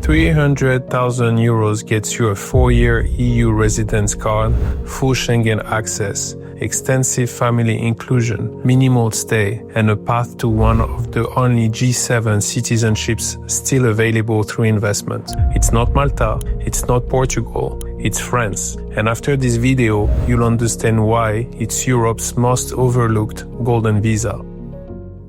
300,000 euros gets you a 4-year EU residence card, full Schengen access, extensive family inclusion, minimal stay, and a path to one of the only G7 citizenships still available through investment. It's not Malta, it's not Portugal, it's France. And after this video, you'll understand why it's Europe's most overlooked golden visa.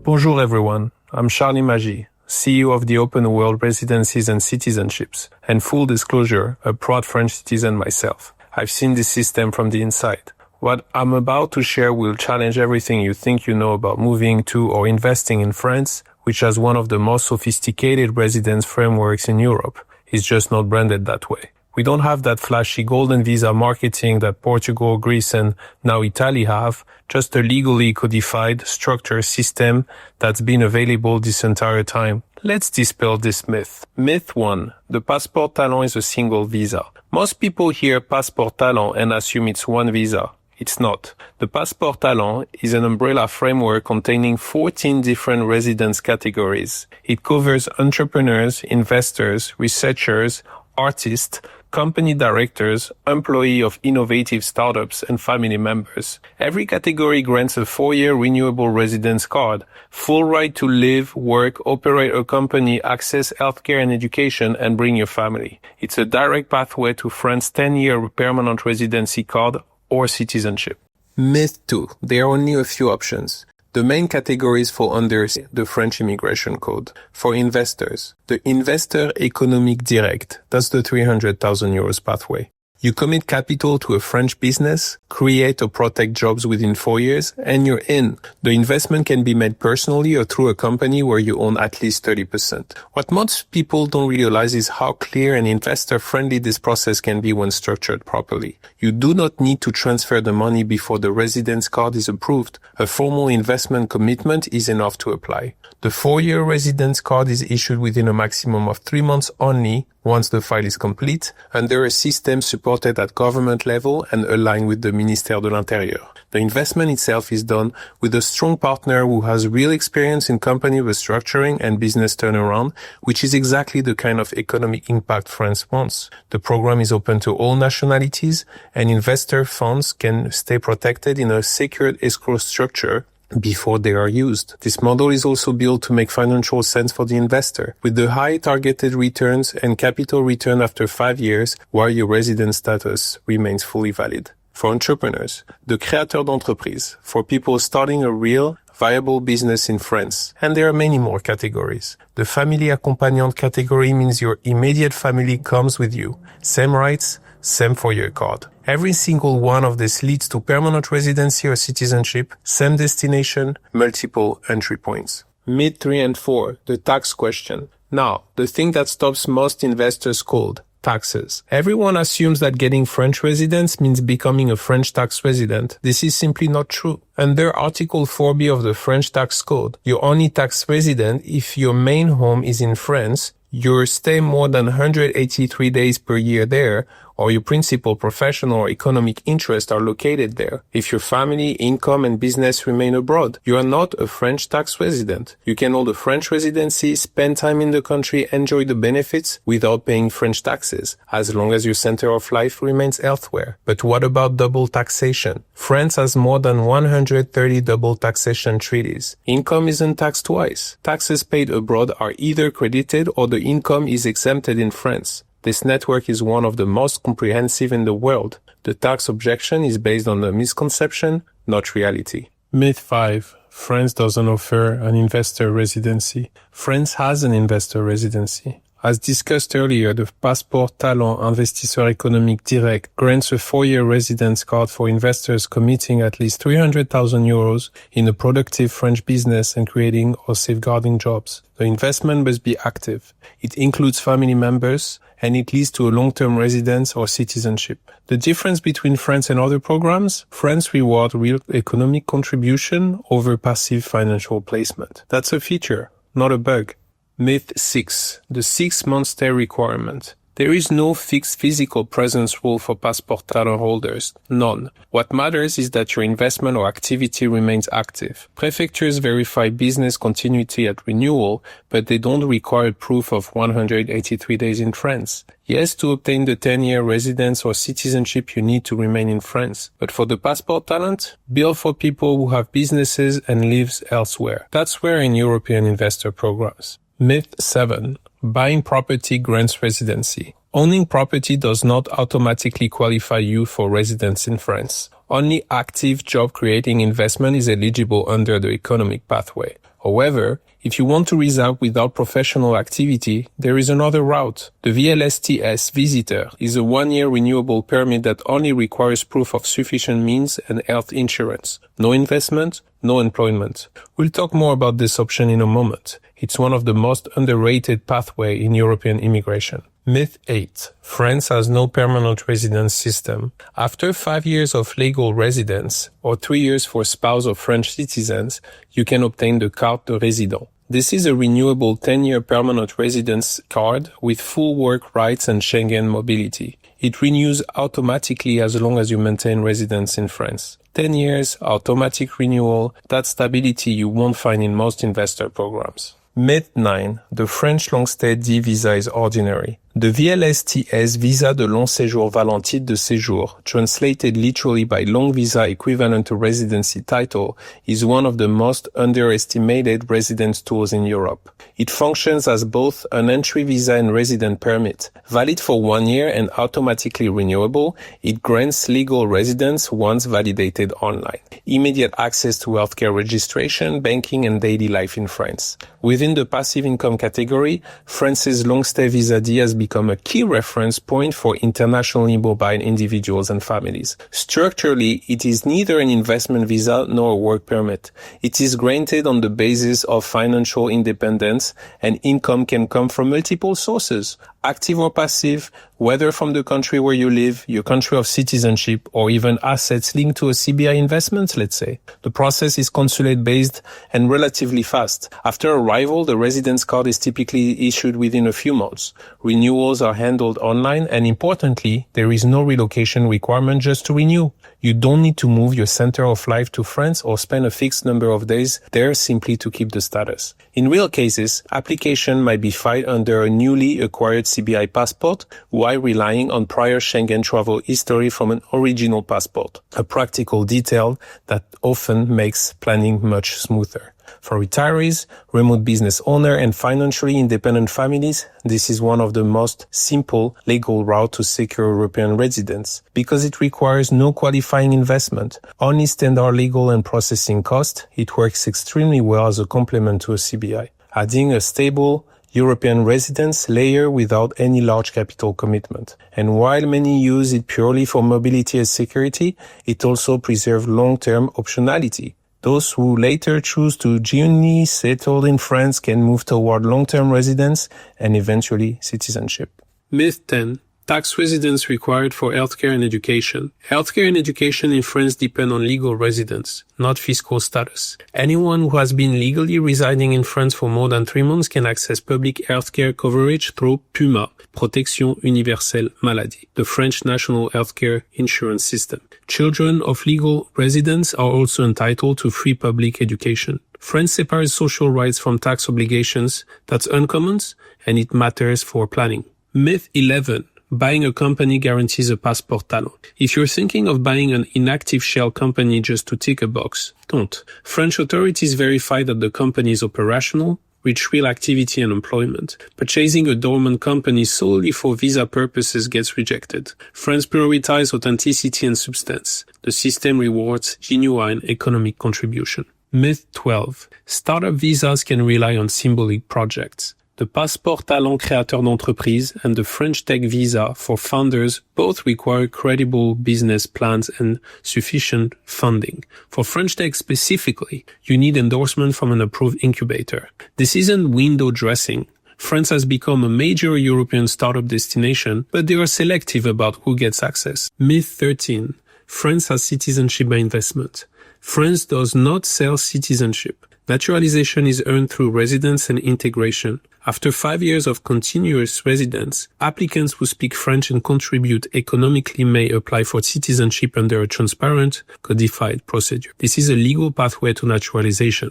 Bonjour everyone, I'm Charlie Maggi, CEO of the Open World Residencies and Citizenships, and full disclosure, a proud French citizen myself. I've seen this system from the inside. What I'm about to share will challenge everything you think you know about moving to or investing in France, which has one of the most sophisticated residence frameworks in Europe. It's just not branded that way. We don't have that flashy golden visa marketing that Portugal, Greece, and now Italy have, just a legally codified structure system that's been available this entire time. Let's dispel this myth. Myth 1. The Passeport Talent is a single visa. Most people hear Passeport Talent and assume it's one visa. It's not. The Passeport Talent is an umbrella framework containing 14 different residence categories. It covers entrepreneurs, investors, researchers, artists, company directors, employees of innovative startups, and family members. Every category grants a 4-year renewable residence card, full right to live, work, operate a company, access healthcare and education, and bring your family. It's a direct pathway to France's 10-year permanent residency card or citizenship. Myth 2. There are only a few options. The main categories fall under the French Immigration Code. For investors, the Investor Économique Direct, that's the 300,000 euros pathway. You commit capital to a French business, create or protect jobs within 4 years, and you're in. The investment can be made personally or through a company where you own at least 30%. What most people don't realize is how clear and investor-friendly this process can be when structured properly. You do not need to transfer the money before the residence card is approved. A formal investment commitment is enough to apply. The 4-year residence card is issued within a maximum of 3 months only once the file is complete, under a system supported at government level and aligned with the Ministère de l'Intérieur. The investment itself is done with a strong partner who has real experience in company restructuring and business turnaround, which is exactly the kind of economic impact France wants. The program is open to all nationalities, and investor funds can stay protected in a secured escrow structure before they are used. This model is also built to make financial sense for the investor, with the high targeted returns and capital return after 5 years while your residence status remains fully valid. For entrepreneurs, the créateur d'entreprise, for people starting a real, viable business in France. And there are many more categories. The family accompagnant category means your immediate family comes with you. Same rights, same 4-year card. Every single one of these leads to permanent residency or citizenship, same destination, multiple entry points. Myth 3 and 4, the tax question. Now, the thing that stops most investors cold, taxes. Everyone assumes that getting French residence means becoming a French tax resident. This is simply not true. Under Article 4B of the French Tax Code, you're only tax resident if your main home is in France, you stay more than 183 days per year there, or your principal professional or economic interests are located there. If your family, income, and business remain abroad, you are not a French tax resident. You can hold a French residency, spend time in the country, enjoy the benefits without paying French taxes, as long as your center of life remains elsewhere. But what about double taxation? France has more than 130 double taxation treaties. Income isn't taxed twice. Taxes paid abroad are either credited or the income is exempted in France. This network is one of the most comprehensive in the world. The tax objection is based on a misconception, not reality. Myth 5. France doesn't offer an investor residency. France has an investor residency. As discussed earlier, the Passeport Talent Investisseur Économique Direct grants a 4-year residence card for investors committing at least 300,000 euros in a productive French business and creating or safeguarding jobs. The investment must be active. It includes family members, and it leads to a long-term residence or citizenship. The difference between France and other programs, France rewards real economic contribution over passive financial placement. That's a feature, not a bug. Myth 6. The 6-month stay requirement. There is no fixed physical presence rule for passport talent holders. None. What matters is that your investment or activity remains active. Prefectures verify business continuity at renewal, but they don't require proof of 183 days in France. Yes, to obtain the 10-year residence or citizenship, you need to remain in France. But for the passport talent, built for people who have businesses and lives elsewhere. That's where in European investor programs. Myth 7. Buying property grants residency. Owning property does not automatically qualify you for residence in France. Only active job-creating investment is eligible under the economic pathway. However, if you want to reside without professional activity, there is another route. The VLSTS Visitor is a 1-year renewable permit that only requires proof of sufficient means and health insurance. No investment, no employment. We'll talk more about this option in a moment. It's one of the most underrated pathways in European immigration. Myth 8. France has no permanent residence system. After 5 years of legal residence, or 3 years for spouse or French citizens, you can obtain the carte de résident. This is a renewable 10-year permanent residence card with full work rights and Schengen mobility. It renews automatically as long as you maintain residence in France. 10 years, automatic renewal, that stability you won't find in most investor programs. Myth 9. The French long-stay D visa is ordinary. The VLSTS Visa de Long Séjour Valant Titre de Séjour, translated literally by long visa equivalent to residency title, is one of the most underestimated residence tools in Europe. It functions as both an entry visa and resident permit. Valid for 1 year and automatically renewable, it grants legal residence once validated online. Immediate access to healthcare registration, banking and daily life in France. Within the passive income category, France's long-stay visa D has become a key reference point for internationally mobile individuals and families. Structurally, it is neither an investment visa nor a work permit. It is granted on the basis of financial independence, and income can come from multiple sources, active or passive, whether from the country where you live, your country of citizenship, or even assets linked to a CBI investment, let's say. The process is consulate-based and relatively fast. After arrival, the residence card is typically issued within a few months. Renewals are handled online, and importantly, there is no relocation requirement just to renew. You don't need to move your center of life to France or spend a fixed number of days there simply to keep the status. In real cases, application might be filed under a newly acquired CBI passport while relying on prior Schengen travel history from an original passport, a practical detail that often makes planning much smoother. For retirees, remote business owner, and financially independent families, this is one of the most simple legal routes to secure European residence because it requires no qualifying investment, only standard legal and processing costs. It works extremely well as a complement to a CBI, adding a stable European residence layer without any large capital commitment. And while many use it purely for mobility and security, it also preserves long-term optionality. Those who later choose to genuinely settle in France can move toward long-term residence and eventually citizenship. Myth 10. Tax residence required for healthcare and education. Healthcare and education in France depend on legal residence, not fiscal status. Anyone who has been legally residing in France for more than 3 months can access public healthcare coverage through PUMA, Protection Universelle Maladie, the French national healthcare insurance system. Children of legal residents are also entitled to free public education. France separates social rights from tax obligations. That's uncommon, and it matters for planning. Myth 11. Buying a company guarantees a passport talent. If you're thinking of buying an inactive shell company just to tick a box, don't. French authorities verify that the company is operational, with real activity and employment. Purchasing a dormant company solely for visa purposes gets rejected. France prioritizes authenticity and substance. The system rewards genuine economic contribution. Myth 12. Startup visas can rely on symbolic projects. The Passeport Talent Créateur d'entreprise and the French Tech Visa for founders both require credible business plans and sufficient funding. For French Tech specifically, you need endorsement from an approved incubator. This isn't window dressing. France has become a major European startup destination, but they are selective about who gets access. Myth 13. France has citizenship by investment. France does not sell citizenship. Naturalization is earned through residence and integration. After 5 years of continuous residence, applicants who speak French and contribute economically may apply for citizenship under a transparent, codified procedure. This is a legal pathway to naturalization,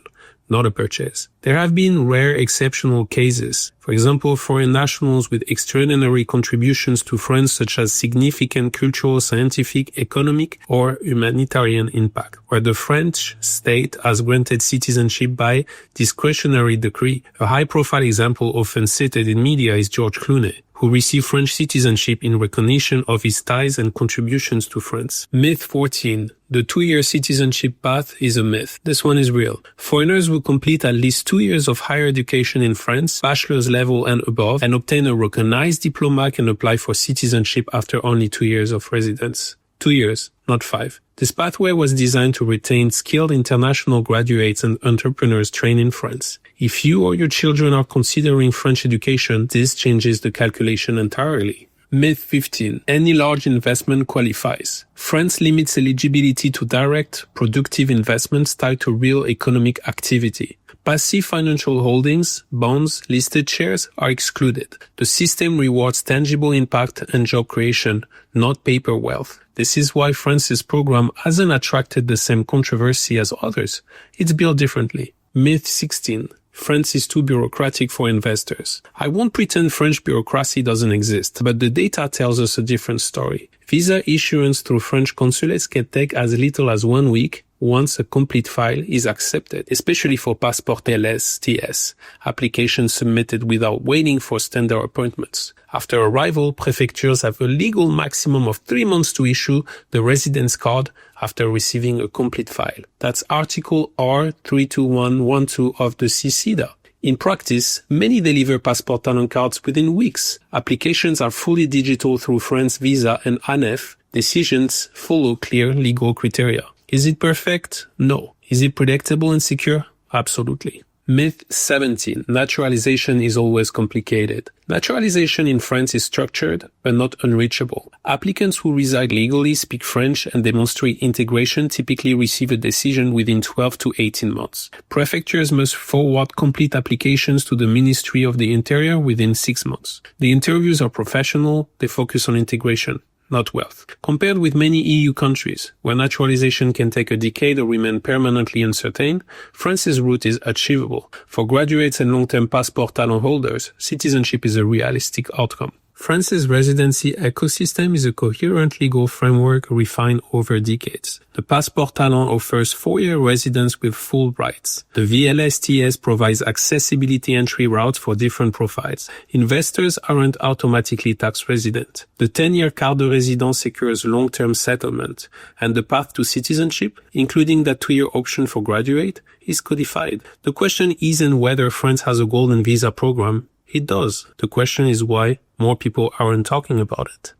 not a purchase. There have been rare exceptional cases. For example, foreign nationals with extraordinary contributions to France such as significant cultural, scientific, economic, or humanitarian impact, where the French state has granted citizenship by discretionary decree. A high-profile example often cited in media is George Clooney, who received French citizenship in recognition of his ties and contributions to France. Myth 14. The 2-year citizenship path is a myth. This one is real. Foreigners who complete at least 2 years of higher education in France, bachelor's level and above, and obtain a recognized diploma can apply for citizenship after only 2 years of residence. 2 years, not 5. This pathway was designed to retain skilled international graduates and entrepreneurs trained in France. If you or your children are considering French education, this changes the calculation entirely. Myth 15. Any large investment qualifies. France limits eligibility to direct, productive investments tied to real economic activity. Passive financial holdings, bonds, listed shares are excluded. The system rewards tangible impact and job creation, not paper wealth. This is why France's program hasn't attracted the same controversy as others. It's built differently. Myth 16. France is too bureaucratic for investors. I won't pretend French bureaucracy doesn't exist, but the data tells us a different story. Visa issuance through French consulates can take as little as 1 week once a complete file is accepted, especially for Passport TS applications submitted without waiting for standard appointments. After arrival, prefectures have a legal maximum of 3 months to issue the residence card after receiving a complete file. That's Article R32112 of the CCDA. In practice, many deliver Passport Talent cards within weeks. Applications are fully digital through France Visa and ANEF. Decisions follow clear legal criteria. Is it perfect? No. Is it predictable and secure? Absolutely. Myth 17. Naturalization is always complicated. Naturalization in France is structured, but not unreachable. Applicants who reside legally, speak French, and demonstrate integration typically receive a decision within 12 to 18 months. Prefectures must forward complete applications to the Ministry of the Interior within 6 months. The interviews are professional, they focus on integration, not wealth. Compared with many EU countries, where naturalization can take a decade or remain permanently uncertain, France's route is achievable. For graduates and long-term passport talent holders, citizenship is a realistic outcome. France's residency ecosystem is a coherent legal framework refined over decades. The Passport Talent offers 4-year residence with full rights. The VLSTS provides accessibility entry routes for different profiles. Investors aren't automatically tax resident. The 10-year carte de résident secures long-term settlement. And the path to citizenship, including that 2-year option for graduate, is codified. The question isn't whether France has a golden visa program. It does. The question is why more people aren't talking about it.